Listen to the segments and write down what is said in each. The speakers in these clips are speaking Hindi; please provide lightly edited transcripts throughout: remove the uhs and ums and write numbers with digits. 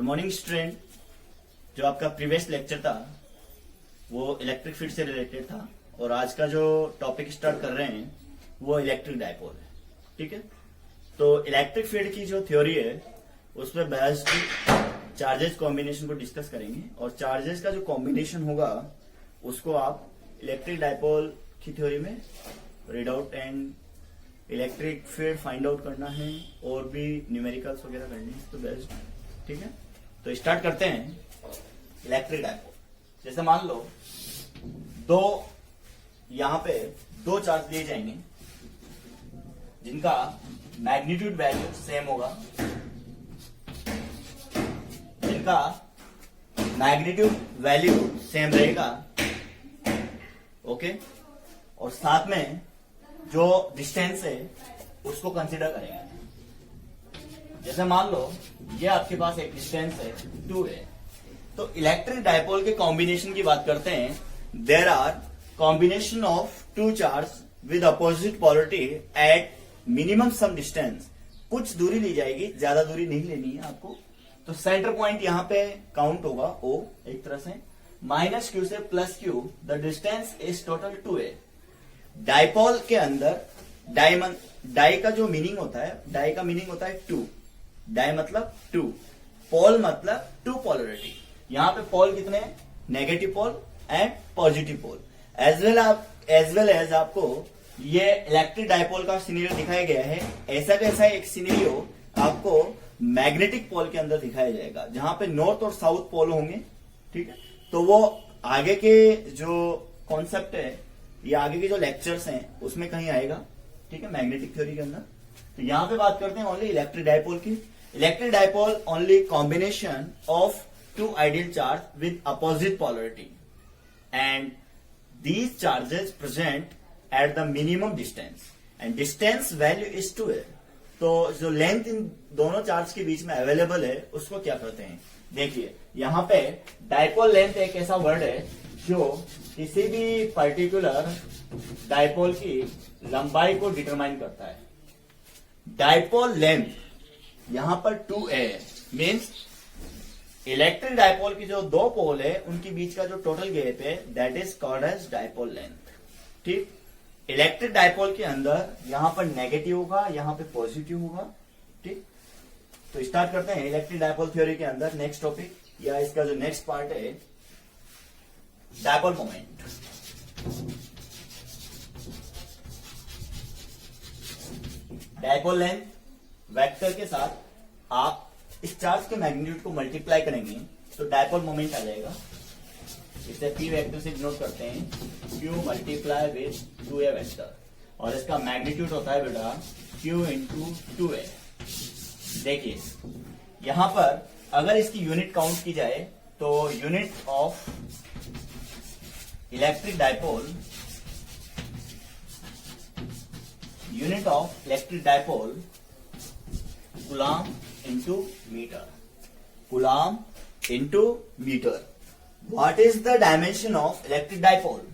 Good morning student. जो आपका प्रीवियस लेक्चर था वो इलेक्ट्रिक फील्ड से रिलेटेड था और आज का जो टॉपिक स्टार्ट कर रहे हैं वो इलेक्ट्रिक डायपोल है। ठीक है, तो इलेक्ट्रिक फील्ड की जो थ्योरी है उसमें बेस्ड चार्जेस कॉम्बिनेशन को डिस्कस करेंगे और चार्जेस का जो कॉम्बिनेशन होगा उसको आप इलेक्ट्रिक डायपोल की थ्योरी में read out and electric field find out करना है और भी न्यूमेरिकल्स वगैरह करनी है तो बेस्ट। ठीक है, तो स्टार्ट करते हैं इलेक्ट्रिक डायपोल। जैसे मान लो यहां पे दो चार्ज दिए जाएंगे जिनका मैग्नीट्यूड वैल्यू सेम होगा, जिनका मैग्नीट्यूड वैल्यू सेम रहेगा। ओके, और साथ में जो डिस्टेंस है उसको कंसीडर करेंगे। जैसे मान लो ये आपके पास एक डिस्टेंस है 2 है, तो इलेक्ट्रिक डायपोल के कॉम्बिनेशन की बात करते हैं। There are combination of two charge with opposite polarity at minimum some distance. कुछ दूरी ली जाएगी, ज्यादा दूरी नहीं लेनी है आपको। तो सेंटर पॉइंट यहां पे काउंट होगा O एक तरह से, -q से +q, the distance is total 2a। Dipole के अंदर डाई का जो मीनिंग होता है, डाई का मीनिंग होता है 2। डाई मतलब 2, पोल मतलब 2 पोलरिटी। यहां पे पोल कितने हैं? Negative pole and positive pole. As well as आपको ये इलेक्ट्रिक डायपोल का सिनेरियो दिखाया गया है। ऐसा कैसा एक सिनेरियो आपको मैग्नेटिक पोल के अंदर दिखाया जाएगा जहां पे नॉर्थ और साउथ पोल होंगे। ठीक है, तो वो आगे के जो कॉन्सेप्ट है, ये आगे के जो लेक्चर्स हैं उसमें कहीं आएगा। ठीक है, मैग्नेटिक थ्योरी के अंदर। तो यहां पे बात करते हैं ओनली इलेक्ट्रिक डायपोल की। Electric dipole only combination of two ideal charge with opposite polarity and these charges present at the minimum distance and distance value is 2 है। तो जो लेंथ इन दोनों चार्ज के बीच में अवेलेबल है उसको क्या करते हैं? देखिए, यहां पे डायपोल लेंथ एक ऐसा वर्ड है जो किसी भी पर्टिकुलर डायपोल की लंबाई को डिटरमाइन करता है। डायपोल लेंथ यहां पर 2a है, मीन्स इलेक्ट्रिक डायपोल की जो दो पोल है उनके बीच का जो टोटल गैप है that is called as dipole length. ठीक, इलेक्ट्रिक डायपोल के अंदर यहां पर नेगेटिव होगा, यहां पे पॉजिटिव होगा। ठीक, तो स्टार्ट करते हैं इलेक्ट्रिक डायपोल थ्योरी के अंदर नेक्स्ट टॉपिक या इसका जो नेक्स्ट पार्ट है dipole moment. Dipole length vector के साथ आप इस चार्ज के मैग्नीट्यूड को मल्टीप्लाई करेंगे तो डायपोल मोमेंट आ जाएगा। इसे P वेक्टर से डिनोट करते हैं, Q multiply with 2a vector, और इसका मैग्नीट्यूड होता है बेटा Q इंटू 2a। देखिए यहां पर अगर इसकी यूनिट काउंट की जाए तो unit of electric dipole, unit of electric dipole coulomb into metre, coulomb into metre. What is the dimension of electric dipole?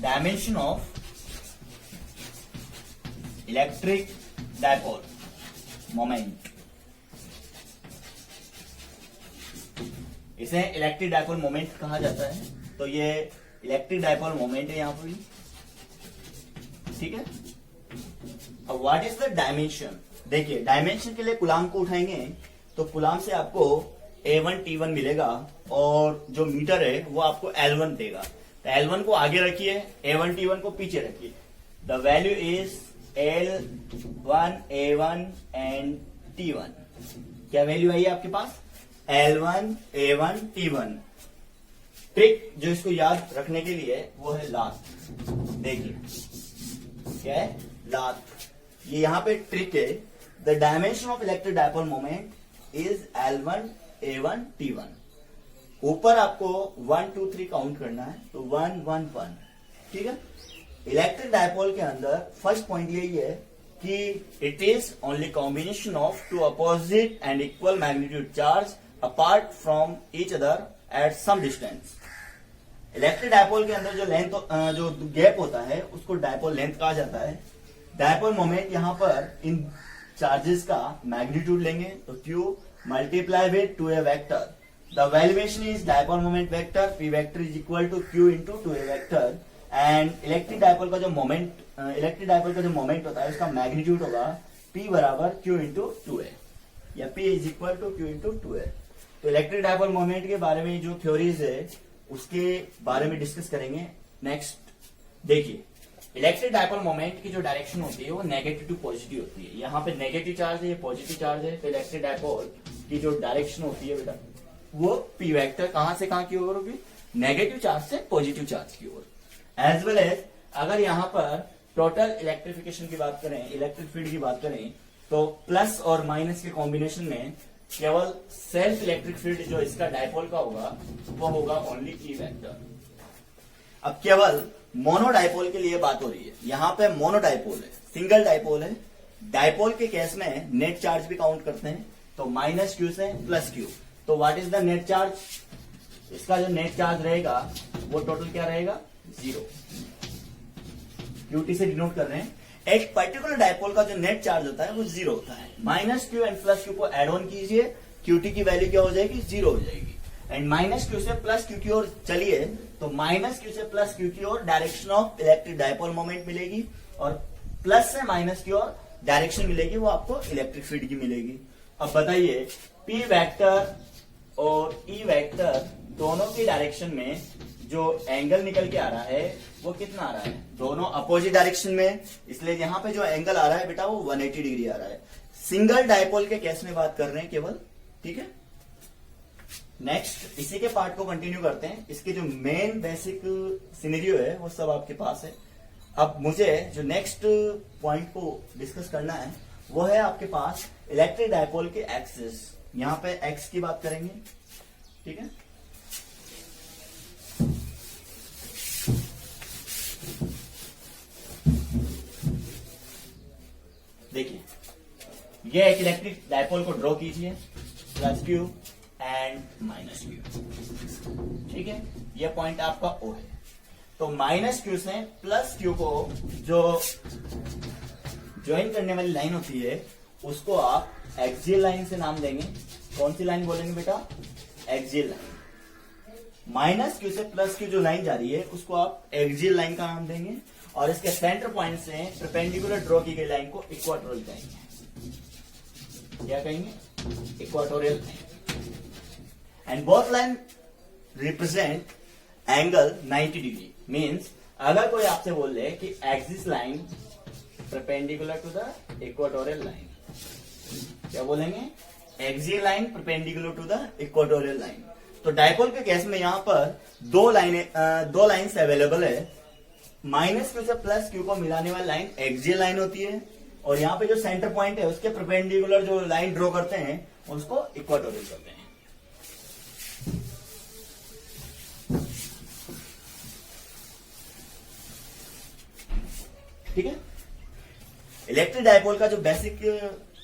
Dimension of electric dipole moment. इसे इलेक्ट्रिक डायपोल मोमेंट कहा जाता है। तो ये इलेक्ट्रिक डायपोल मोमेंट है यहां पर। ठीक है, अब व्हाट इज द डायमेंशन? देखिए, डायमेंशन के लिए कूलम को उठाएंगे तो कूलम से आपको A1 T1 मिलेगा और जो मीटर है वो आपको L1 देगा। तो L1 को आगे रखिए, A1 T1 को पीछे रखिए। The value is L1 A1 and T1। क्या वैल्यू आई है आपके पास? L1 A1 T1। ट्रिक जो इसको याद रखने के लिए वो है लात। देखिए क्या है? लात। ये यहां पे ट्रिक है। The dimension of electric dipole moment is L1 A1 T1। ऊपर आपको 1 2 3 काउंट करना है तो 1 1 1। ठीक है, इलेक्ट्रिक डायपोल के अंदर फर्स्ट पॉइंट यही है कि it is only combination of two opposite and equal magnitude charge apart from each other at some distance. Electric dipole के अंदर जो लेंथ, जो गैप होता है उसको डायपोल लेंथ कहा जाता है। डायपोल मोमेंट यहां पर इन चार्जेस का मैग्नीट्यूड लेंगे तो Q multiply with 2a vector, the valuation is dipole moment vector, P vector is equal to Q into 2a vector, and electric dipole का जो मोमेंट होता है उसका मैग्नीट्यूड होगा P बराबर Q इंटू 2a, या P is equal to Q into 2a। तो इलेक्ट्रिक डायपोल मोमेंट के बारे में जो थ्योरीज है उसके बारे में डिस्कस करेंगे नेक्स्ट। देखिए, इलेक्ट्रिक डायपोल मोमेंट की जो डायरेक्शन होती है वो नेगेटिव टू पॉजिटिव होती है। यहाँ पे नेगेटिव चार्ज है, ये पॉजिटिव चार्ज है, तो इलेक्ट्रिक डायपोल की जो डायरेक्शन होती है बेटा वो P वेक्टर कहां से कहां की ओर होगी, नेगेटिव चार्ज से पॉजिटिव चार्ज की ओर। एज वेल एज अगर यहाँ पर टोटल इलेक्ट्रिफिकेशन की बात करें, इलेक्ट्रिक फील्ड की बात करें, तो प्लस और माइनस के कॉम्बिनेशन में केवल सेल्फ इलेक्ट्रिक फील्ड जो इसका डायपोल का होगा वो होगा ओनली E वेक्टर। अब केवल मोनो डायपोल के लिए बात हो रही है, यहाँ पे मोनो डायपोल है, सिंगल डायपोल है। डायपोल के केस में नेट चार्ज भी काउंट करते हैं, तो माइनस क्यू से प्लस क्यू, तो what is the net charge, इसका जो नेट चार्ज रहेगा वो टोटल क्या रहेगा, 0। क्यूटी से डिनोट कर रहे हैं। एक पर्टिकुलर डायपोल का जो नेट चार्ज होता है वो 0 होता है। Minus Q and plus Q को एड ऑन कीजिए, क्यूटी की वैल्यू क्या हो जाएगी, 0 हो जाएगी। एंड माइनस क्यू से प्लस क्यू की ओर चलिए तो माइनस क्यू से प्लस क्यू की ओर direction of electric dipole moment मिलेगी, और प्लस से माइनस की ओर डायरेक्शन मिलेगी वो आपको इलेक्ट्रिक फील्ड की मिलेगी। अब बताइए, P वेक्टर और E वेक्टर दोनों की डायरेक्शन में जो एंगल निकल के आ रहा है वो कितना आ रहा है, दोनों अपोजिट डायरेक्शन में, इसलिए यहाँ पे जो एंगल आ रहा है बेटा वो 180 डिग्री आ रहा है। सिंगल डायपोल के केस में बात कर रहे हैं केवल, ठीक है। नेक्स्ट इसी के पार्ट को कंटिन्यू करते हैं। इसके जो मेन बेसिक सिनेरियो है वो सब आपके पास है। अब मुझे जो नेक्स्ट पॉइंट को डिस्कस करना है वो है आपके पास इलेक्ट्रिक डायपोल के एक्सिस। यहां पे एक्स की बात करेंगे, ठीक है। देखिए, ये एक इलेक्ट्रिक डायपोल को ड्रॉ कीजिए, plus Q and minus Q, ठीक है। ये पॉइंट आपका O है। तो माइनस क्यू से प्लस क्यू को जो ज्वाइन करने वाली लाइन होती है उसको आप एक्सियल लाइन से नाम देंगे। कौन सी लाइन बोलेंगे बेटा, एक्सियल लाइन। माइनस क्यू से प्लस क्यू जो लाइन जा रही है उसको आप एक्सियल लाइन का नाम देंगे, और इसके सेंटर पॉइंट से परपेंडिकुलर ड्रॉ की गई लाइन को इक्वाटोरियल कहेंगे। क्या कहेंगे, equatorial line. And both line represent angle 90 degree. Means अगर कोई आपसे बोल दे कि axis line perpendicular to the equatorial line, क्या बोलेंगे, axial line perpendicular to the equatorial line. तो डायपोल के केस में यहां पर दो लाइन्स अवेलेबल है। माइनस क्यू से प्लस क्यू को मिलाने वाली लाइन एक्सियल लाइन होती है, और यहाँ पे जो सेंटर पॉइंट है उसके परपेंडिकुलर जो लाइन ड्रॉ करते हैं उसको इक्वाटोरियल करते हैं। ठीक है। इलेक्ट्रिक डायपोल का जो बेसिक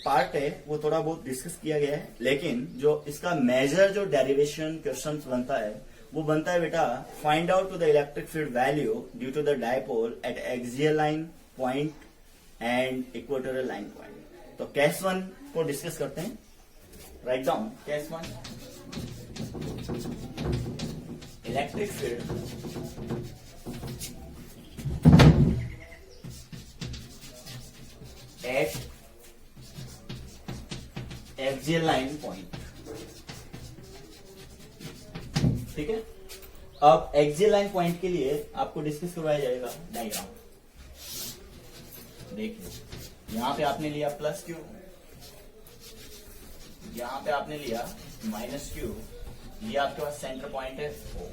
पार्ट है वो थोड़ा बहुत डिस्कस किया गया है, लेकिन जो इसका मेजर जो डेरिवेशन क्वेश्चन बनता है वो बनता है बेटा, find out to the electric field value due to the dipole at axial line point and equatorial line point. तो केस 1 को डिस्कस करते हैं। Write down case 1, electric field at axial line point, ठीक है। अब एक्सियल लाइन पॉइंट के लिए आपको डिस्कस करवाया जाएगा डायग्राम। देखिए, यहां पे आपने लिया प्लस क्यू, यहां पे आपने लिया माइनस क्यू, ये आपके पास सेंटर पॉइंट है O।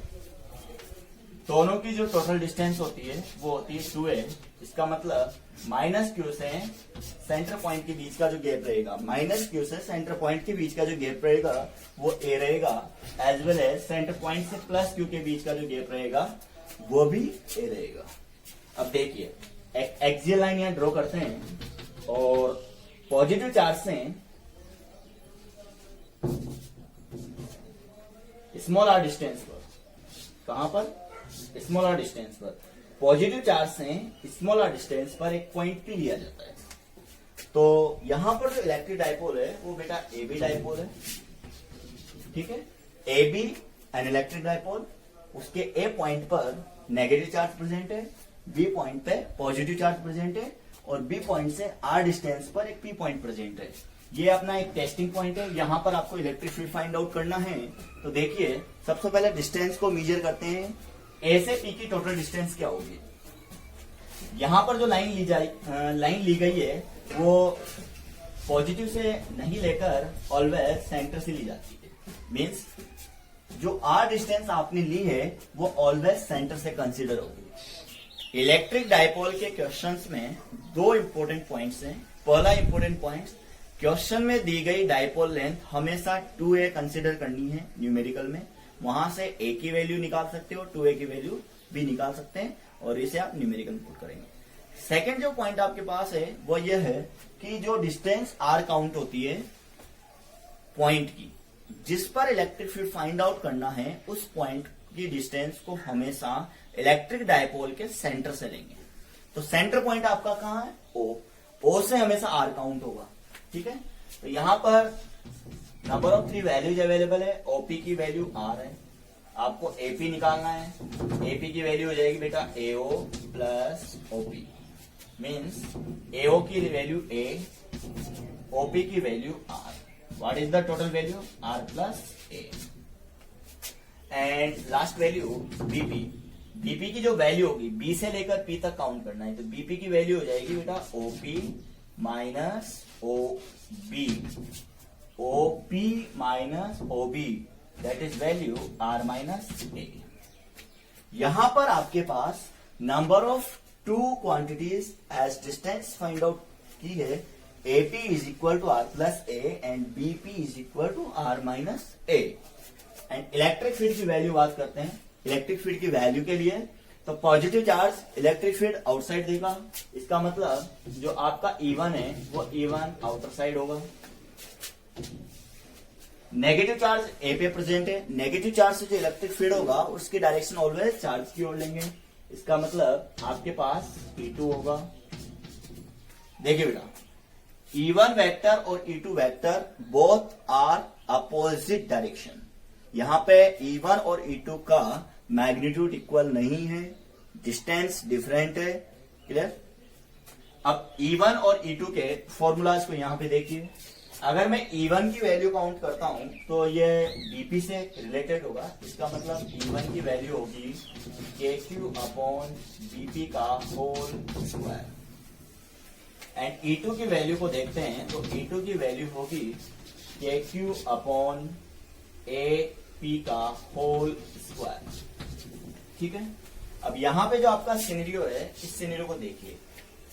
दोनों की जो टोटल डिस्टेंस होती है वो होती है 2a। इसका मतलब माइनस क्यू से सेंटर पॉइंट के बीच का जो गैप रहेगा, माइनस क्यू से सेंटर पॉइंट के बीच का जो गैप रहेगा वो a रहेगा, as well as centre point से प्लस क्यू के बीच का जो गैप रहेगा वो भी a रहेगा। अब देखिए, एक एक्सियल लाइन यहां ड्रॉ करते हैं, और पॉजिटिव चार्ज से स्मॉल आर डिस्टेंस पर, कहां पर, स्मॉल आर डिस्टेंस पर, पॉजिटिव चार्ज से स्मॉल आर डिस्टेंस पर एक पॉइंट P लिया जाता है। तो यहां पर जो इलेक्ट्रिक डाइपोल है वो बेटा ए बी डाइपोल है, ठीक है। A B an electric dipole, उसके ए पॉइंट पर नेगेटिव चार्ज प्रेजेंट है, बी पॉइंट पे पॉजिटिव चार्ज प्रेजेंट है, और बी पॉइंट से आर डिस्टेंस पर एक पी पॉइंट प्रेजेंट है। ये अपना एक टेस्टिंग पॉइंट है, यहां पर आपको इलेक्ट्रिक फील्ड फाइंड आउट करना है। तो देखिए सबसे पहले डिस्टेंस को मेजर करते हैं, ए से पी की टोटल डिस्टेंस क्या होगी। यहां पर जो लाइन ली गई है वो पॉजिटिव से नहीं लेकर ऑलवेज सेंटर से ली जाती है। मीन्स जो आर डिस्टेंस आपने ली है वो ऑलवेज सेंटर से कंसीडर होगी। इलेक्ट्रिक डाइपोल के क्वेश्चंस में दो इंपॉर्टेंट पॉइंट्स हैं। पहला इंपॉर्टेंट पॉइंट, क्वेश्चन में दी गई डाइपोल लेंथ हमेशा 2a कंसीडर करनी है न्यूमेरिकल में। वहां से a की वैल्यू निकाल सकते हो, 2a की वैल्यू भी निकाल सकते हैं, और इसे आप न्यूमेरिकल पुट करेंगे। सेकंड जो पॉइंट आपके पास है वो ये है कि जो डिस्टेंस r काउंट होती है पॉइंट की, जिस पर इलेक्ट्रिक फील्ड फाइंड आउट करना है, उस पॉइंट की डिस्टेंस को हमेशा इलेक्ट्रिक डाइपोल के सेंटर से लेंगे। तो सेंटर पॉइंट आपका कहां है, ओ से हमेशा r काउंट होगा, ठीक है। तो यहां पर नंबर ऑफ 3 वैल्यूज अवेलेबल है, ओपी की वैल्यू r है, आपको एपी निकालना है। एपी की वैल्यू हो जाएगी बेटा एओ प्लस ओपी, मीन्स एओ की वैल्यू a, ओपी की value r। What is the total value, r plus a। And last value BP. BP की जो वैल्यू होगी, बी से लेकर पी तक काउंट करना है, तो बीपी की वैल्यू हो जाएगी बेटा OP minus O B, OP minus O B, that is value R minus A. यहां पर आपके पास number of 2 quantities as distance find out की है। AP is equal to R plus A and BP is equal to R minus A. And electric field की वैल्यू बात करते हैं। इलेक्ट्रिक फील्ड की वैल्यू के लिए तो positive charge electric field outside देगा, इसका मतलब जो आपका E1 है वो E1 आउटर साइड होगा। नेगेटिव चार्ज ए पे प्रेजेंट है, नेगेटिव चार्ज से जो इलेक्ट्रिक फील्ड होगा उसकी डायरेक्शन ऑलवेज चार्ज की ओर लेंगे, इसका मतलब आपके पास E2 होगा। देखिए बेटा, E1 वेक्टर और E2 vector both are opposite direction. यहां पे E1 और E2 का मैग्नीट्यूड इक्वल नहीं है, डिस्टेंस डिफरेंट है, क्लियर। अब E1 और E2 के फॉर्मूलाज को यहां पे देखिए। अगर मैं E1 की वैल्यू काउंट करता हूं तो ये BP से रिलेटेड होगा, इसका मतलब E1 की वैल्यू होगी KQ अपॉन BP का होल स्क्वायर। एंड E2 की वैल्यू को देखते हैं तो E2 की वैल्यू होगी KQ अपॉन AP का होल स्क्वायर, ठीक है। अब यहां पे जो आपका सिनेरियो है, इस सिनेरियो को देखिए।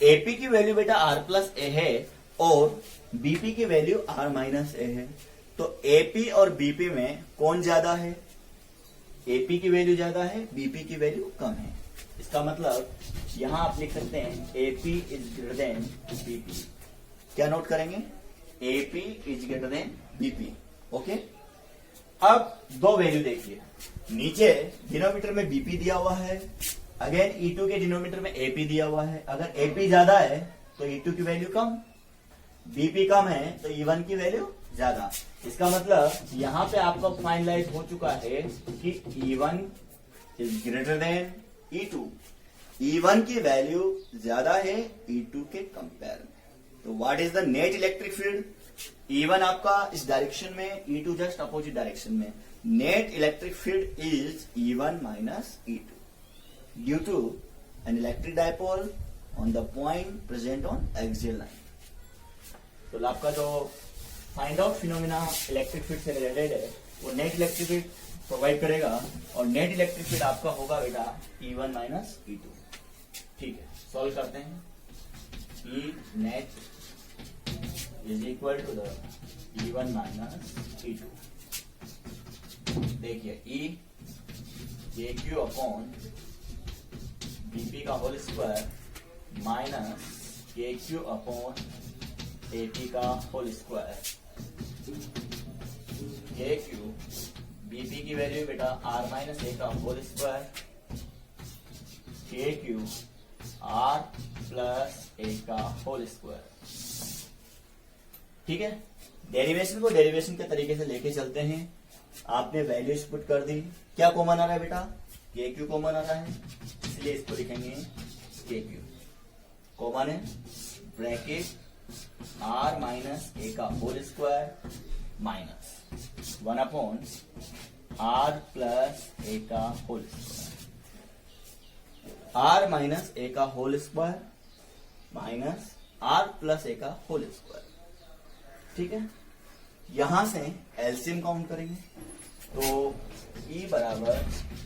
AP की वैल्यू बेटा R प्लस ए है और BP की वैल्यू R माइनस ए है, तो AP और BP में कौन ज्यादा है, AP की वैल्यू ज्यादा है, BP की वैल्यू कम है। इसका मतलब यहां आप लिख सकते हैं AP is greater than BP। क्या नोट करेंगे, AP is greater than BP, okay. अब दो वैल्यू देखिए, नीचे डिनोमीटर में BP दिया हुआ है, अगेन E2 के डिनोमीटर में AP दिया हुआ है। अगर AP ज्यादा है तो E2 की वैल्यू कम, BP कम है तो E1 की वैल्यू ज्यादा। इसका मतलब यहां पे आपका फाइनलाइज हो चुका है कि E1 is greater than E2। E1 की वैल्यू ज्यादा है E2 के कंपेयर में। तो what is the net electric field, E1 आपका इस डायरेक्शन में, E2 जस्ट अपोजिट डायरेक्शन में। Net electric field is E1 minus E2 due to an electric dipole on the point present on axial line. तो आपका जो find out phenomena electric field से रिलेटेड है वो नेट इलेक्ट्रिक फील्ड प्रोवाइड करेगा, और नेट इलेक्ट्रिक फील्ड आपका होगा बेटा E1 माइनस E2, ठीक है। सॉल्व करते हैं। E net is equal to the E1 minus E2। देखिए E KQ अपॉन BP का whole square minus KQ upon AP का होल स्क्वायर, KQ BP की वैल्यू बेटा R माइनस A का whole square, KQ R plus A का होल स्क्वायर। ठीक है, डेरिवेशन को डेरिवेशन के तरीके से लेके चलते हैं। आपने वैल्यूज पुट कर दी, क्या कॉमन आ रहा है बेटा, के क्यू कॉमन आ रहा है, इसलिए इसको लिखेंगे के क्यू कॉमन है, ब्रैकेट आर माइनस ए का whole square minus 1 R plus A का whole square, R minus A का whole square minus R plus A का होल स्क्वायर। ठीक है, यहां से एलसीएम काउंट करेंगे तो ई बराबर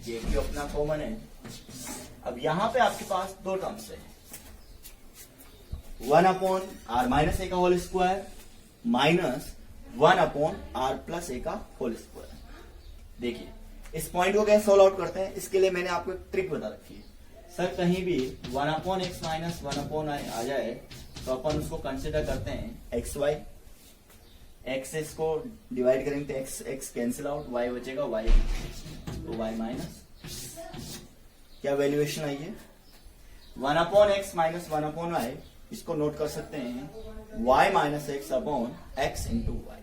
के क्यू अपना कॉमन है। अब यहां पे आपके पास दो टर्म्स है, 1 आर माइनस ए का whole square minus 1 R plus A का होल स्क्वायर। देखिए इस पॉइंट को कैसे सॉल्व आउट करते हैं, इसके लिए मैंने आपको एक ट्रिक बता रखी है। सर कहीं भी 1/x माइनस 1/i आ जाए तो अपन उसको कंसिडर करते हैं एक्स वाई, एक्स इसको डिवाइड करेंगे तो X X cancel out, Y बचेगा वाई, तो वाई माइनस क्या वैल्यूएशन आई है 1/x माइनस 1/y, इसको नोट कर सकते हैं y minus X upon X into Y.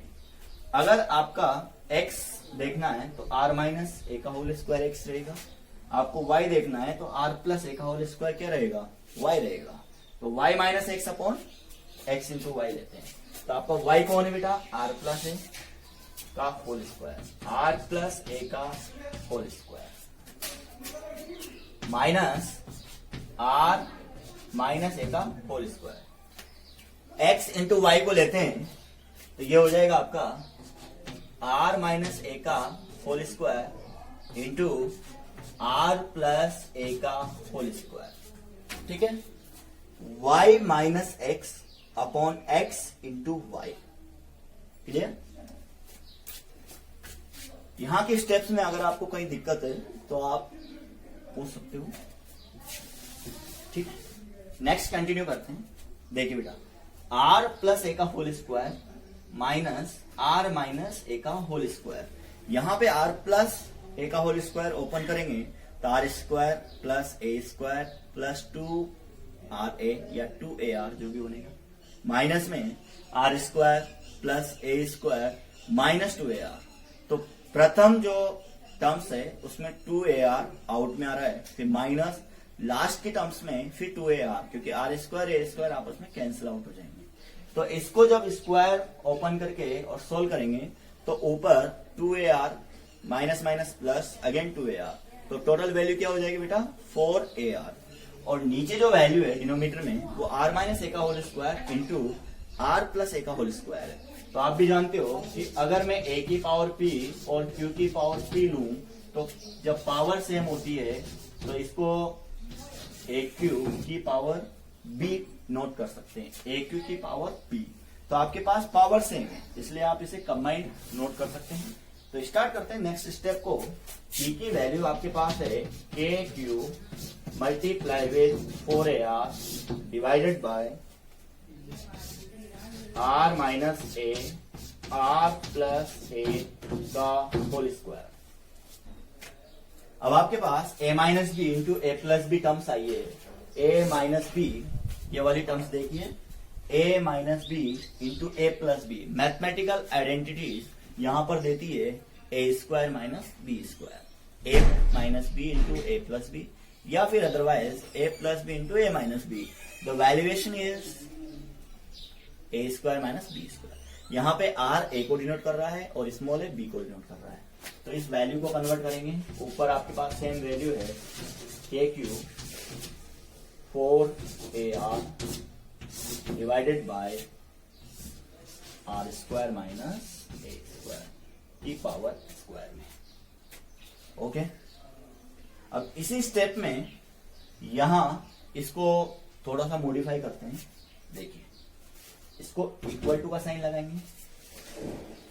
अगर आपका x देखना है तो r माइनस ए का होल स्क्वायर एक्स रहेगा, आपको y देखना है तो r प्लस ए का होल स्क्वायर क्या रहेगा, y रहेगा, तो y minus X upon X into Y लेते हैं। तो आपका y कौन है बेटा, r प्लस ए का whole square, r plus A का whole square minus r minus A का whole square. x into Y को लेते हैं तो ये हो जाएगा आपका r माइनस ए का whole square into r plus A का होल स्क्वायर। ठीक है, y minus X upon X into Y. Clear, यहां के स्टेप्स में अगर आपको कहीं दिक्कत है तो आप पूछ सकते हो। ठीक, नेक्स्ट कंटिन्यू करते हैं। देखिए बेटा, r प्लस ए का whole square minus r minus A का होल स्क्वायर, यहां पे r प्लस ए का होल स्क्वायर ओपन करेंगे तो r square plus A square plus 2r a या 2ar जो भी बनेगा, माइनस में r स्क्वायर प्लस ए स्क्वायर माइनस 2ar। तो प्रथम जो टर्म्स है उसमें 2ar आउट में आ रहा है, फिर माइनस लास्ट की टर्म्स में फिर 2ar, क्योंकि r स्क्वायर ए स्क्वायर आपस में कैंसिल आउट हो जाएंगे। तो इसको जब स्क्वायर ओपन करके और सोल्व करेंगे तो ऊपर 2ar minus minus plus again 2ar, तो टोटल वैल्यू क्या हो जाएगी बेटा 4ar, और नीचे जो वैल्यू है डिनोमीटर में वो r माइनस ए का whole square into r plus A का होल स्क्वायर है। तो आप भी जानते हो कि अगर मैं a की पावर p और q की पावर p लूं तो जब पावर सेम होती है तो इसको aq की पावर b नोट कर सकते हैं, aq की पावर p। तो आपके पास पावर सेम है इसलिए आप इसे कंबाइंड नोट कर सकते हैं। तो स्टार्ट करते हैं नेक्स्ट स्टेप को। p की वैल्यू आपके पास है kq multiply with 4ar divided by r minus A r plus A का होल स्क्वायर। अब आपके पास a minus B into A plus B terms आई है, a माइनस बी ये वाली टर्म्स देखिए, a minus B into A plus B. Mathematical identities यहां पर देती है A square minus B square, A minus B into A plus B, या फिर otherwise A plus B into A minus B. The valuation is A square minus B square. यहाँ पे r a को डिनोट कर रहा है और स्मॉल a b को डिनोट कर रहा है। तो इस वैल्यू को कन्वर्ट करेंगे, ऊपर आपके पास सेम वैल्यू है kq 4ar divided by r square minus a square की पावर स्क्वायर में। ओके, अब इसी स्टेप में यहां इसको थोड़ा सा मॉडिफाई करते हैं। देखिए इसको इक्वल टू का साइन लगाएंगे,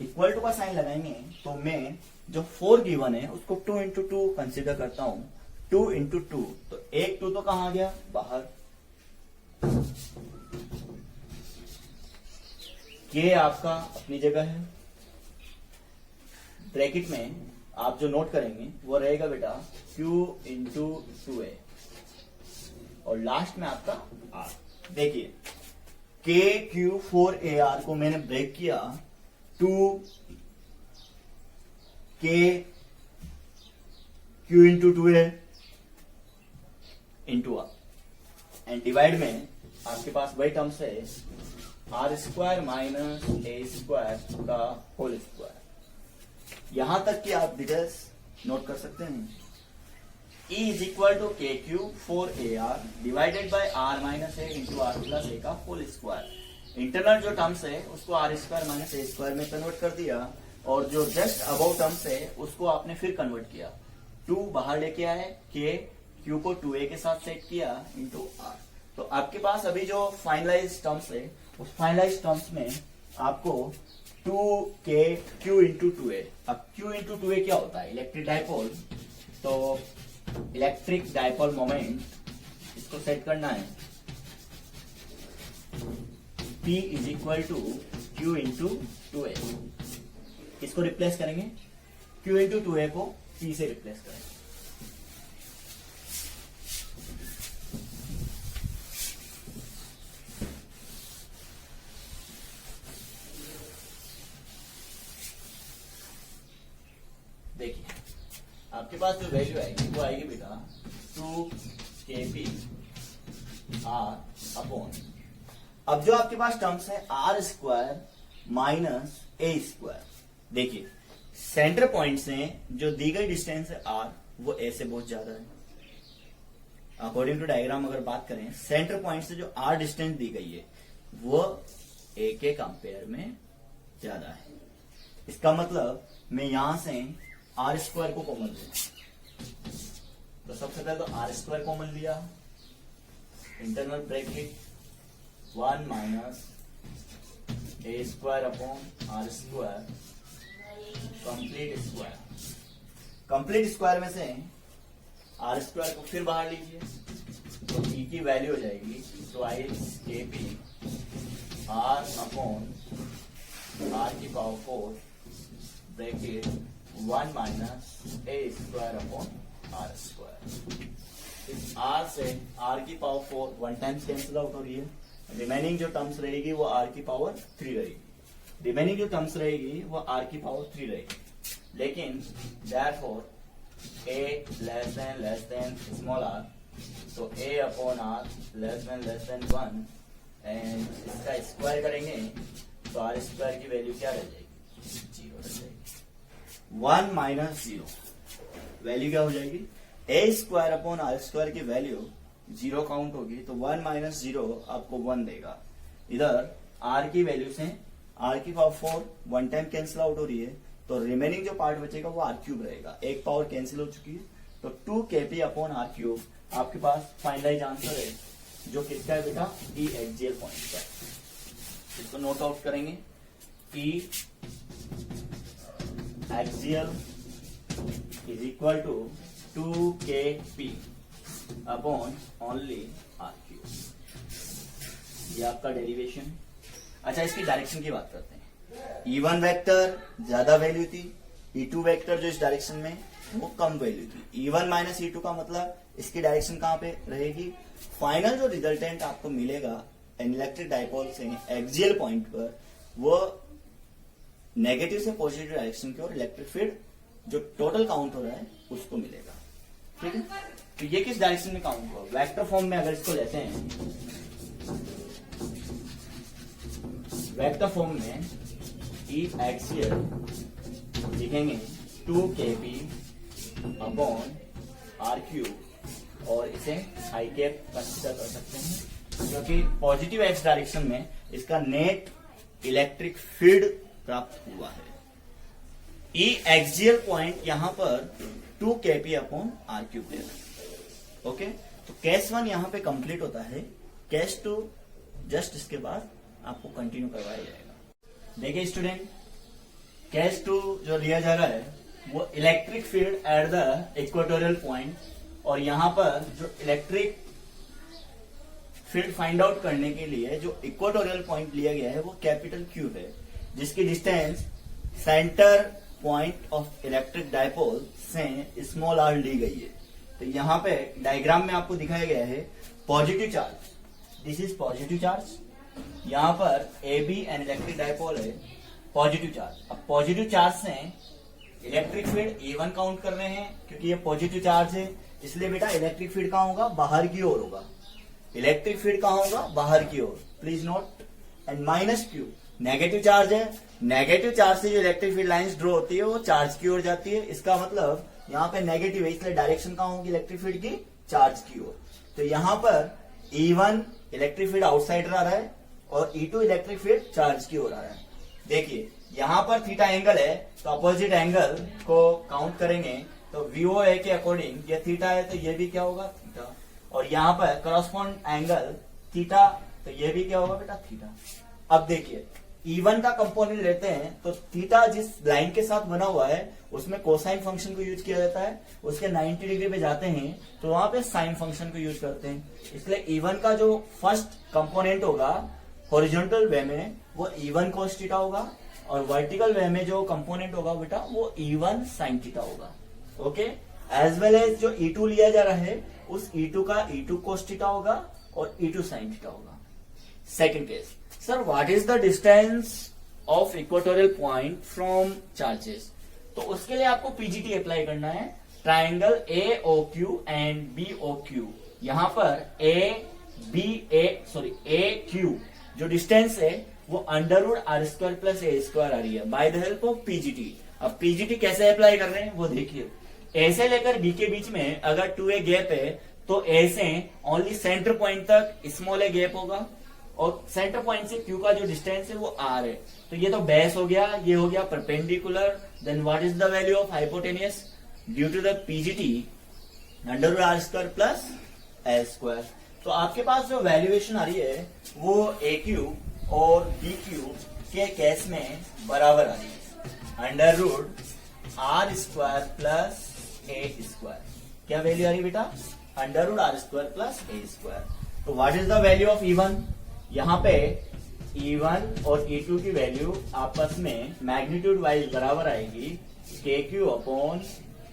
इक्वल टू का साइन लगाएंगे तो मैं जो 4 गिवन है उसको 2 इंटू 2 कंसिडर करता हूं, 2 इंटू 2, तो एक 2 तो कहां गया बाहर, के आपका अपनी जगह है, ब्रैकेट में आप जो नोट करेंगे वो रहेगा बेटा q इंटू 2a और लास्ट में आपका r। देखिए KQ4AR को मैंने ब्रेक किया 2KQ into 2A into R and divide में आपके पास वही टर्म्स है R square minus A square का होल स्क्वायर। यहां तक कि आप डिटेल्स नोट कर सकते हैं। E is equal to KQ4AR divided by R minus A into R plus A का होल स्क्वायर। इंटरनल जो टर्म्स है उसको R square minus A square में कन्वर्ट कर दिया और जो जस्ट अबव टर्म्स है उसको आपने फिर कन्वर्ट किया। 2 बाहर लेके आए, Q को 2A के साथ सेट किया इंटू R। तो आपके पास अभी जो फाइनलाइज टर्म्स है उस फाइनलाइज टर्म्स में आपको 2KQ इंटू 2A। अब Q इंटू 2A क्या होता है? Electric dipole. तो इलेक्ट्रिक डायपोल मोमेंट इसको सेट करना है P is equal to Q into 2A। इसको रिप्लेस करेंगे, Q इंटू 2A को P से रिप्लेस करेंगे। देखिए आपके पास जो वैल्यू आएगी वो आएगी बेटा 2kp r अपॉन, अब जो आपके पास टर्म्स है R square minus A square. देखिए सेंटर पॉइंट से जो दी गई डिस्टेंस है R वो A से बहुत ज्यादा है। अकॉर्डिंग टू डायग्राम अगर बात करें सेंटर पॉइंट से जो R डिस्टेंस दी गई है वो A के कंपेयर में ज्यादा है। इसका मतलब मैं यहां से R स्क्वायर को कॉमन लूंगा। तो सबसे पहले तो R स्क्वायर कॉमन लिया, internal bracket 1 minus A square upon R square complete square. Complete square में से R स्क्वायर को फिर बाहर लीजिए तो E की वैल्यू हो जाएगी twice KP R upon R की power 4 bracket 1 minus A square upon R square. इस R से R की power 4 one times cancel out हो रही है। रिमेनिंग जो टर्म्स रहेगी वो R की पावर 3 रहेगी। रिमेनिंग जो टर्म्स रहेगी वो R की पावर 3 रहेगी। लेकिन therefore A less than small r, तो A upon R less than 1 and इसका स्क्वायर करेंगे तो R स्क्वायर की वैल्यू क्या रह जाएगी? 0 रह जाएगी। 1 माइनस 0 वैल्यू क्या हो जाएगी? A square upon R square की वैल्यू 0 काउंट होगी तो 1 माइनस 0 आपको 1 देगा। इधर R की वैल्यू से R की power 4 one time cancel out हो रही है तो रिमेनिंग जो पार्ट बचेगा वो R क्यूब रहेगा। एक पावर कैंसिल हो चुकी है तो 2kp अपॉन R क्यूब आपके पास फाइनलाइज आंसर है जो किसका है बेटा? E एक्सियल पॉइंट का। इसको नोट आउट करेंगे। E axial is equal to 2kp upon only R cube. ये आपका डेरिवेशन। अच्छा इसकी डायरेक्शन की बात करते हैं। E1 वेक्टर ज्यादा वैल्यू थी, E2 वेक्टर जो इस डायरेक्शन में वो कम वैल्यू थी। E1 माइनस E2 का मतलब इसकी डायरेक्शन कहां पे रहेगी? फाइनल जो रिजल्टेंट आपको मिलेगा एन इलेक्ट्रिक डायपोल से एक्सियल पॉइंट पर वो नेगेटिव से पॉजिटिव डायरेक्शन की ओर इलेक्ट्रिक फील्ड जो टोटल काउंट हो रहा है उसको मिलेगा। ठीक है, तो ये किस डायरेक्शन में काउंट होगा? वेक्टर फॉर्म में अगर इसको लेते हैं, वेक्टर फॉर्म में E एक्सियल लिखेंगे 2kp अपॉन R क्यूब और इसे आई कैप कंसीडर कर सकते हैं क्योंकि पॉजिटिव एक्स डायरेक्शन में इसका नेट इलेक्ट्रिक फील्ड प्राप्त हुआ है। E एक्सियल पॉइंट यहां पर 2kp अपॉन R क्यूब ले रहा है। ओके, तो केस 1 यहां पे कंप्लीट होता है। केस 2 जस्ट इसके बाद आपको कंटिन्यू करवाया जाएगा। देखिए स्टूडेंट, केस 2 जो लिया जा रहा है वो electric field at the equatorial point, और यहां पर जो इलेक्ट्रिक फील्ड फाइंड आउट करने के लिए जो इक्वेटोरियल पॉइंट लिया गया है वो कैपिटल क्यू है, जिसकी distance centre point of electric dipole से स्मॉल r ली गई है। तो यहां पे डायग्राम में आपको दिखाया गया है positive charge, this is positive charge यहाँ पर A B an electric dipole है, पॉजिटिव चार्ज। अब पॉजिटिव चार्ज से इलेक्ट्रिक फील्ड E1 काउंट कर रहे हैं, क्योंकि ये पॉजिटिव चार्ज है, इसलिए बेटा इलेक्ट्रिक फील्ड कहाँ होगा, बाहर की ओर होगा। इलेक्ट्रिक फील्ड कहाँ होगा, बाहर की ओर, please note. And minus Q negative charge है, नेगेटिव चार्ज से जो इलेक्ट्रिक फील्ड लाइंस ड्रॉ होती है वो चार्ज की ओर जाती है। इसका मतलब यहाँ पे नेगेटिव है, इसलिए डायरेक्शन कहाँ होगी इलेक्ट्रिक फील्ड की, चार्ज की ओर। तो यहाँ पर E1 इलेक्ट्रिक फील्ड आउटसाइडर आ रहा है और E2 इलेक्ट्रिक फील्ड चार्ज की ओर आ रहा है। देखिए यहाँ पर थीटा एंगल है, तो अपोजिट एंगल को काउंट करेंगे तो VOA के अकॉर्डिंग ये थीटा है, तो ये भी क्या होगा, थीटा। और यहाँ पर करस्पॉन्ड एंगल थीटा, तो ये भी क्या होगा बेटा, थीटा। अब देखिए E1 का कंपोनेंट लेते हैं तो थीटा जिस लाइन के साथ बना हुआ है उसमें कोसाइन फंक्शन को यूज किया जाता है, उसके 90 डिग्री पे जाते हैं तो वहां पे साइन फंक्शन को यूज करते हैं। इसलिए E1 का जो फर्स्ट कंपोनेंट होगा हॉरिजॉन्टल वे में वो E1 cos थीटा होगा, और वर्टिकल वे में जो कंपोनेंट होगा बेटा वो E1 sin थीटा होगा। ओके, एज वेल एज जो E2 लिया जा रहा है उस E2 का E2 cos थीटा होगा और E2 sin थीटा होगा। Second case, sir what is the distance of equatorial point from charges. तो उसके लिए आपको पीजीटी अप्लाई करना है। ट्राइंगल AOQ एंड BOQ, यहाँ पर AQ जो डिस्टेंस है वो √r² प्लस a² आ रही है by the help of PGT. अब पीजीटी कैसे अप्लाई कर रहे हैं वो देखिए। ए से लेकर बी के बीच में अगर 2a गैप है तो ए से ओनली सेंटर पॉइंट तक स्मॉल ए गैप होगा, और सेंटर पॉइंट से क्यू का जो डिस्टेंस है वो r है। तो ये तो बेस हो गया, ये हो गया perpendicular. Then what is the value of hypotenuse due to the PGT √r² plus a²। तो आपके पास जो वैल्यूएशन आ रही है वो AQ और BQ के केस में बराबर आ रही है, √r² प्लस a²। क्या वैल्यू आ रही है बेटा, √r² प्लस a²। तो what is the value of E1, यहाँ पे E1 और E2 की वैल्यू आपस में मैग्नीट्यूड वाइज बराबर आएगी, KQ upon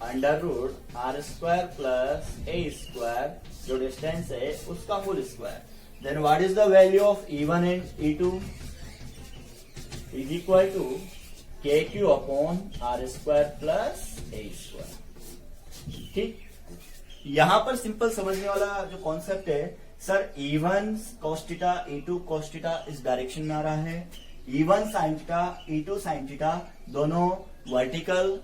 √r² plus a², जो डिस्टेंस है उसका whole square. Then what is the value of E1 and E2 is equal to KQ upon r² plus a²। ठीक, यहां पर सिंपल समझने वाला जो कॉन्सेप्ट है, sir E1 cos theta E2 cos theta इस डायरेक्शन में आ रहा है, E1 sin theta E2 sin theta दोनों वर्टिकल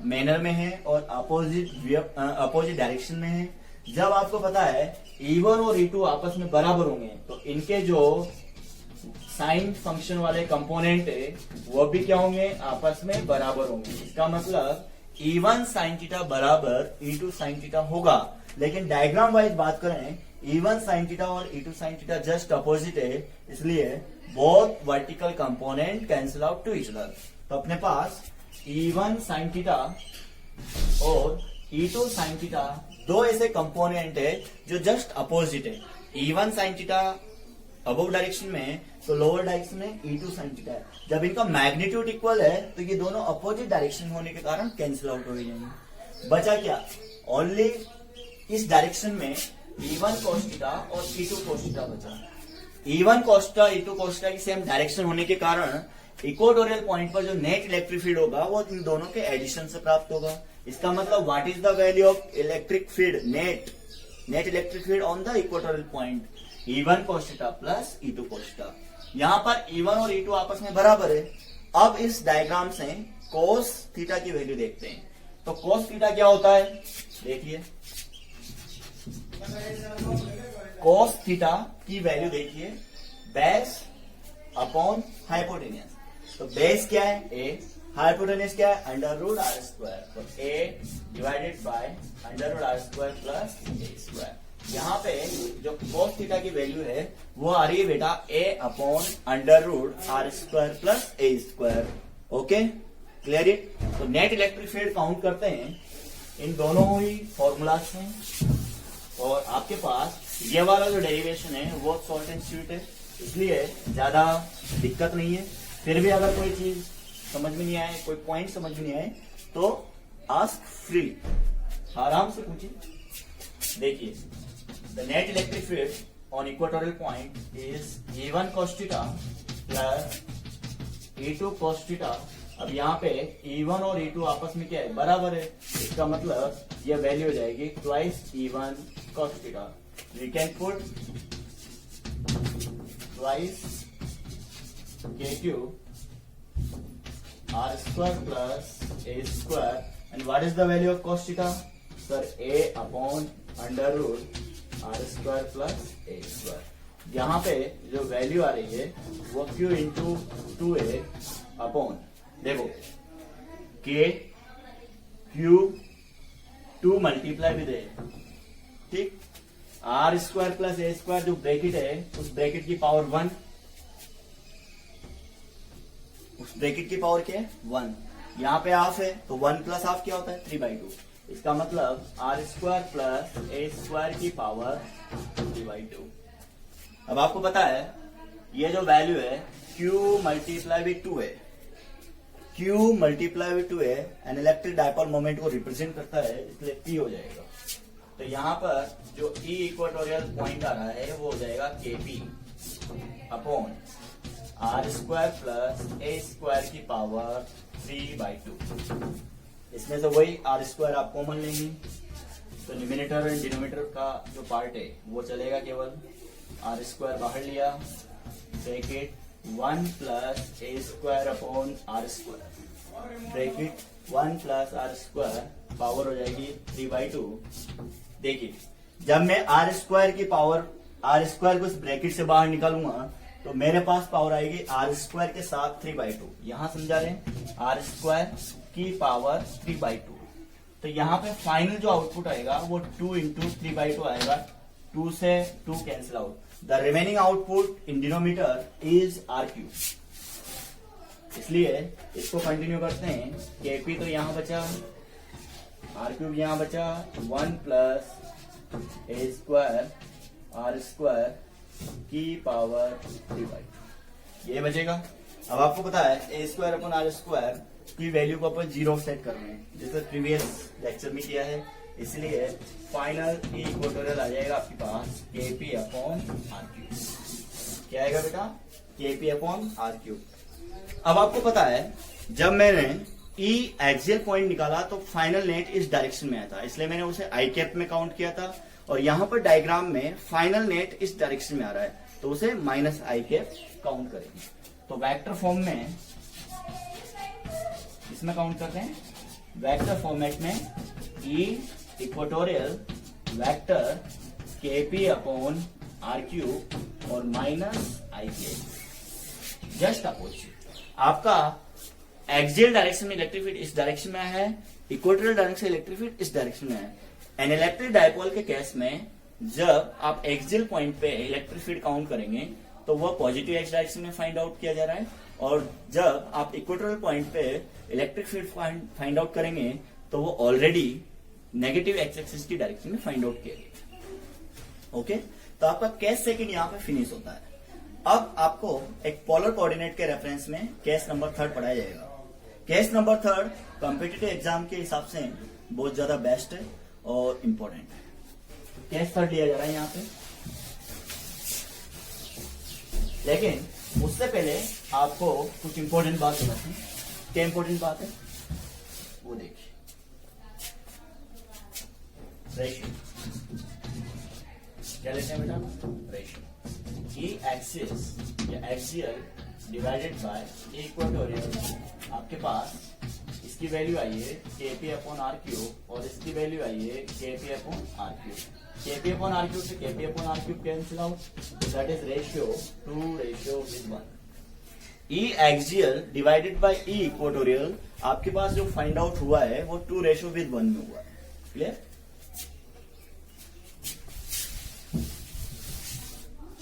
मैनर में है और अपोजिट डायरेक्शन में है। जब आपको पता है E1 और E2 आपस में बराबर होंगे तो इनके जो साइन फंक्शन वाले कंपोनेंट है वो भी क्या होंगे, आपस में बराबर होंगे। इसका मतलब E1 sin थीटा बराबर E2 sin थीटा होगा। लेकिन डायग्राम वाइज बात करें E1 sin थीटा और E2 sin theta just opposite है, इसलिए both vertical component cancel out to each other. तो अपने पास E1 sin थीटा और E2 sin थीटा दो ऐसे कंपोनेंट है जो जस्ट अपोजिट है। E1 sin theta above direction में है तो लोअर डायरेक्शन में E2 sin थीटा है। जब इनका मैग्नीट्यूड इक्वल है तो ये दोनों अपोजिट डायरेक्शन होने के कारण कैंसिल आउट हो जाएंगे। बचा क्या, ओनली इस डायरेक्शन में E1 cos थीटा और E2 cos थीटा बचा। E1 cos theta E2 cos theta की सेम डायरेक्शन होने के कारण इक्वेटोरियल पॉइंट पर जो नेट इलेक्ट्रिक फील्ड होगा वो इन दोनों के एडिशन से प्राप्त होगा। इसका मतलब what is the value of electric field, net electric field on the equatorial point, E1 cos theta plus E2 cos theta. यहाँ पर E1 और E2 आपस में बराबर है। अब इस डायग्राम से cos थीटा की वैल्यू देखते हैं। तो cos थीटा क्या होता है, देखिए cos थीटा की वैल्यू देखिए, बेस अपॉन हाइपोटेनियस। तो बेस क्या है a, हाइपोटेनियस क्या है √r²। तो a divided by √r² plus a²। यहाँ पे जो cos थीटा की वैल्यू है वो आ रही है बेटा a upon √r² plus a²। Okay, clear it. तो नेट इलेक्ट्रिक फील्ड काउंट करते हैं इन दोनों ही फॉर्मूला से, और आपके पास ये वाला जो डेरिवेशन है वो शॉर्ट एंड स्वीट है, इसलिए ज्यादा दिक्कत नहीं है। फिर भी अगर कोई चीज समझ में नहीं आए, कोई पॉइंट समझ में नहीं आए तो आस्क फ्रीली, आराम से पूछिए। देखिए, the net electric field on equatorial point is E1 cos theta plus E2 cos theta. अब यहाँ पे E1 और E2 आपस में क्या है, बराबर है. इसका मतलब ये वैल्यू हो जाएगी twice E1 cos theta. We can put twice K2 R square plus A square. And what is the value of cos theta? Sir, A upon under root R square plus A square. यहाँ पे जो वैल्यू आ रही है वो Q इंटू 2A अपॉन, देखो K Q 2 multiply with A, ठीक. R square plus A square जो ब्रैकेट है उस ब्रैकेट की पावर 1, उस ब्रैकेट की पावर क्या है 1. यहाँ पे हाफ है तो 1 प्लस हाफ क्या होता है 3/2. इसका मतलब R square plus A square की पावर 3/2. अब आपको पता है ये जो वैल्यू है Q मल्टीप्लाई विद 2 है. Q मल्टीप्लाई विद 2 है एन इलेक्ट्रिक डायपोल मोमेंट को रिप्रेजेंट करता है, इसलिए P हो जाएगा. तो यहाँ पर जो E इक्वेटोरियल पॉइंट आ रहा है वो हो जाएगा KP upon R square plus A square की पावर 3/2. इसमें से वही R स्क्वायर आप कॉमन लेंगे तो न्यूमिनेटर एंड डिनोमिनेटर का जो पार्ट है वो चलेगा केवल. R स्क्वायर बाहर लिया, bracket 1 plus A square upon R square, bracket 1 plus R square power हो जाएगी 3/2. देखिए जब मैं R स्क्वायर की पावर, R स्क्वायर को इस ब्रैकेट से बाहर निकालूंगा तो मेरे पास पावर आएगी R स्क्वायर के साथ 3/2. यहां समझा रहे हैं R स्क्वायर की पावर 3/2. तो यहाँ पे फाइनल जो आउटपुट आएगा वो 2 इंटू 3/2 आएगा. 2 से 2 cancel out. The remaining output in denominator is R3. इसलिए इसको कंटिन्यू करते हैं. KP तो यहाँ बचा, R3 यहाँ बचा, 1 plus A square R square की पावर 3/2 ये बचेगा. अब आपको पता है A square upon R square की वैल्यू को अपन 0 सेट कर रहे हैं जैसे प्रीवियस लेक्चर में किया है. इसलिए फाइनल E इक्वेटोरियल आ जाएगा आपके पास KP अपॉन R3. क्या आएगा बेटा? KP upon R3. अब आपको पता है जब मैंने E एक्सियल पॉइंट निकाला तो फाइनल नेट इस डायरेक्शन में आया था, इसलिए मैंने उसे आई कैप में काउंट किया था. और यहां पर डायग्राम में फाइनल नेट इस डायरेक्शन में आ रहा है तो उसे माइनस आई कैप काउंट करेंगे. तो वेक्टर फॉर्म में इसमें काउंट करते हैं. वेक्टर फॉर्मेट में E equatorial vector KP upon R3 और माइनस आई कैप. जस्ट अपोजिट आपका एक्सियल डायरेक्शन में इलेक्ट्रिक फील्ड इस डायरेक्शन में है, इक्वेटोरियल डायरेक्शन इलेक्ट्रिक फील्ड इस डायरेक्शन में है. एन इलेक्ट्रिक डायपोल के केस में जब आप एक्सियल पॉइंट पे इलेक्ट्रिक फील्ड काउंट करेंगे तो वह पॉजिटिव एक्स डायरेक्शन में फाइंड आउट किया जा रहा है. और जब आप इक्वेटोरियल पॉइंट पे इलेक्ट्रिक फील्ड फाइंड आउट करेंगे तो वो ऑलरेडी नेगेटिव एक्स एक्सिस की डायरेक्शन में फाइंड आउट किया गया. ओके, तो आपका केस सेकंड यहाँ पे फिनिश होता है. अब आपको एक पोलर कोऑर्डिनेट के रेफरेंस में केस नंबर 3 पढ़ाया जाएगा. केस नंबर 3 कॉम्पिटिटिव एग्जाम के हिसाब से बहुत ज्यादा बेस्ट है और इम्पोर्टेंट है. केस 3 लिया जा रहा है यहाँ पे. लेकिन उससे पहले आपको कुछ इंपॉर्टेंट बात बताते हैं. क्या इंपॉर्टेंट बात है वो देखिए. रेशियो क्या लेते हैं बेटा? रेशियो. E एक्सिस या एक्सियल डिवाइडेड बाय इक्वेटोरियल. आपके पास इसकी वैल्यू आई है KP अपॉन R3 और इसकी वैल्यू आई है KP upon R3. KP upon R3 से KP upon R3 cancel out, that is ratio 2:1. E axial divided by E equatorial आपके पास जो फाइंड आउट हुआ है वो 2:1 में हुआ है. क्लियर?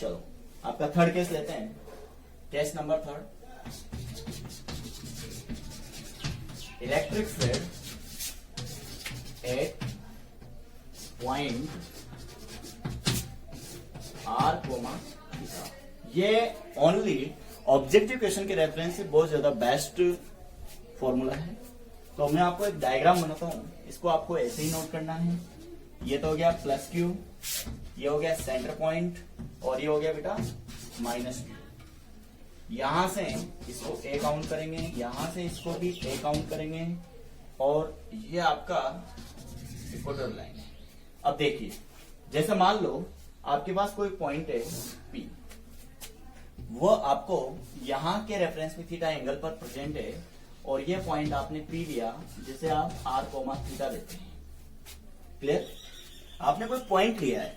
चलो आपका थर्ड केस लेते हैं. Case number 3. Electric field eight point R, theta. ये ओनली ऑब्जेक्टिव क्वेश्चन के रेफरेंस से बहुत ज्यादा बेस्ट फॉर्मूला है. तो मैं आपको एक डायग्राम बनाता हूं, इसको आपको ऐसे ही नोट करना है. ये तो हो गया प्लस क्यू, ये हो गया सेंटर पॉइंट, और ये हो गया बेटा माइनस क्यू। यहां से इसको ए काउंट करेंगे, यहां से इसको भी ए काउंट करेंगे, और ये आपका इक्वेटर लाइन है। अब देखिए, जैसे मान लो आपके पास कोई पॉइंट है पी, वो आपको यहां के रेफरेंस में थीटा एंगल पर प्रेजेंट है, और ये पॉइंट आपने पी लिया जिसे आप आर कोमा थीटा देते हैं। क्लियर? आपने कोई पॉइंट लिया है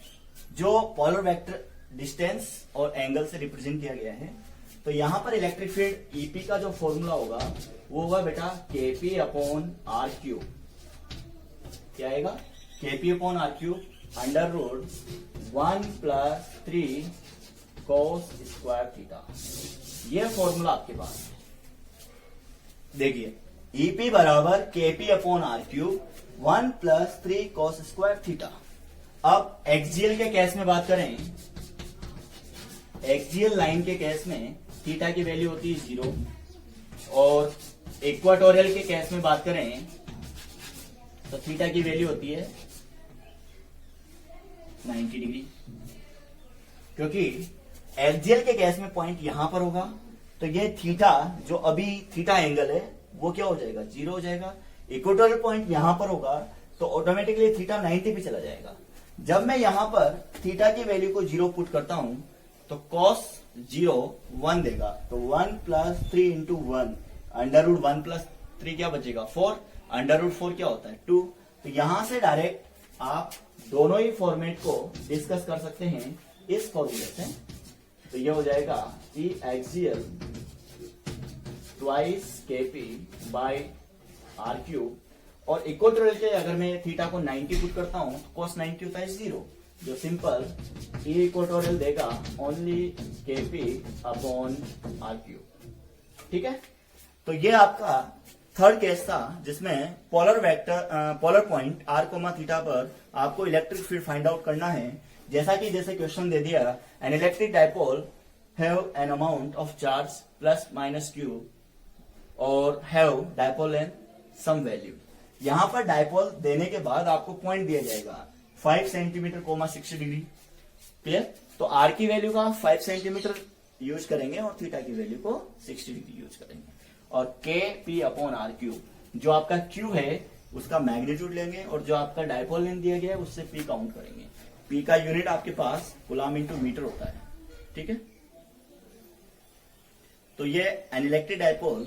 जो पोलर वेक्टर डिस्टेंस और एंगल से रिप्रेजेंट किया गया है, तो यहां पर इलेक्ट्रिक फील्ड ईपी का जो फॉर्मूला होगा वो होगा बेटा केपी अपॉन आर क्यूब। क्या आएगा? KP upon R cube under root 1 + 3 cos square theta. ये फॉर्मूला आपके पास है। देखिए, ईपी बराबर KP upon R cube 1 + 3 cos square theta. अब एक्सियल के केस में बात करें, एक्सियल लाइन के केस में थीटा की वैल्यू होती है 0, और इक्वाटोरियल के केस में बात करें तो थीटा की वैल्यू होती है 90 डिग्री। क्योंकि एक्सियल के केस में पॉइंट यहां पर होगा, तो ये थीटा जो अभी थीटा एंगल है वो क्या हो जाएगा? 0 हो जाएगा। इक्वेटोरियल पॉइंट यहां पर होगा तो ऑटोमेटिकली थीटा 90 पे चला जाएगा। जब मैं यहां पर थीटा की वैल्यू को 0 पुट करता हूं तो cos 0 1 देगा, तो 1 + 3 × 1 अंडर रूट 1 + 3 क्या बचेगा? 4, अंडर रूट 4 क्या होता है? 2। तो यहां से डायरेक्ट आप दोनों ही फॉर्मेट को डिस्कस कर सकते हैं इस फॉर्मूले से। तो ये हो जाएगा E axial twice KP by R cube, और इक्वेटोरियल के अगर मैं थीटा को 90 पुट करता हूं तो cos 90 होता है 0, जो सिंपल ई इक्वेटोरियल देगा only KP upon R cube. ठीक है? तो ये आपका थर्ड केस था जिसमें polar point R comma theta पर आपको इलेक्ट्रिक फील्ड फाइंड आउट करना है। जैसे क्वेश्चन दे दिया, an electric dipole have an amount of charge plus minus Q और have dipole an some value. यहां पर डायपोल देने के बाद आपको पॉइंट दिया जाएगा 5 सेंटीमीटर, 60 डिग्री। क्लियर? तो आर की वैल्यू का 5 सेंटीमीटर यूज करेंगे और थीटा की वैल्यू को 60 डिग्री यूज करेंगे, और के पी अपॉन आर क्यूब, जो आपका क्यू है उसका मैग्नीट्यूड लेंगे, और जो आपका डायपोल लेंथ दिया गया है उससे पी काउंट करेंगे। पी का यूनिट आपके पास कूलम इंटू मीटर होता है। ठीक है? तो ये एन इलेक्ट्रिक डायपोल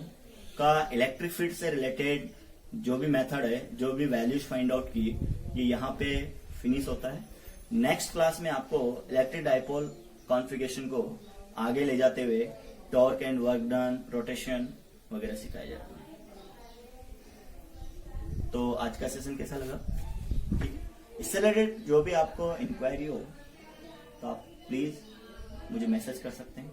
का इलेक्ट्रिक फील्ड से रिलेटेड जो भी मेथड है, जो भी वैल्यूज फाइंड आउट की, ये यहाँ पे फिनिश होता है। नेक्स्ट क्लास में आपको इलेक्ट्रिक डायपोल कॉन्फ़िगरेशन को आगे ले जाते हुए torque and work done, rotation वगैरह सिखाया जाता है। तो आज का सेशन कैसा लगा? ठीक है? इससे रिलेटेड जो भी आपको इंक्वायरी हो तो आप प्लीज मुझे मैसेज कर सकते हैं।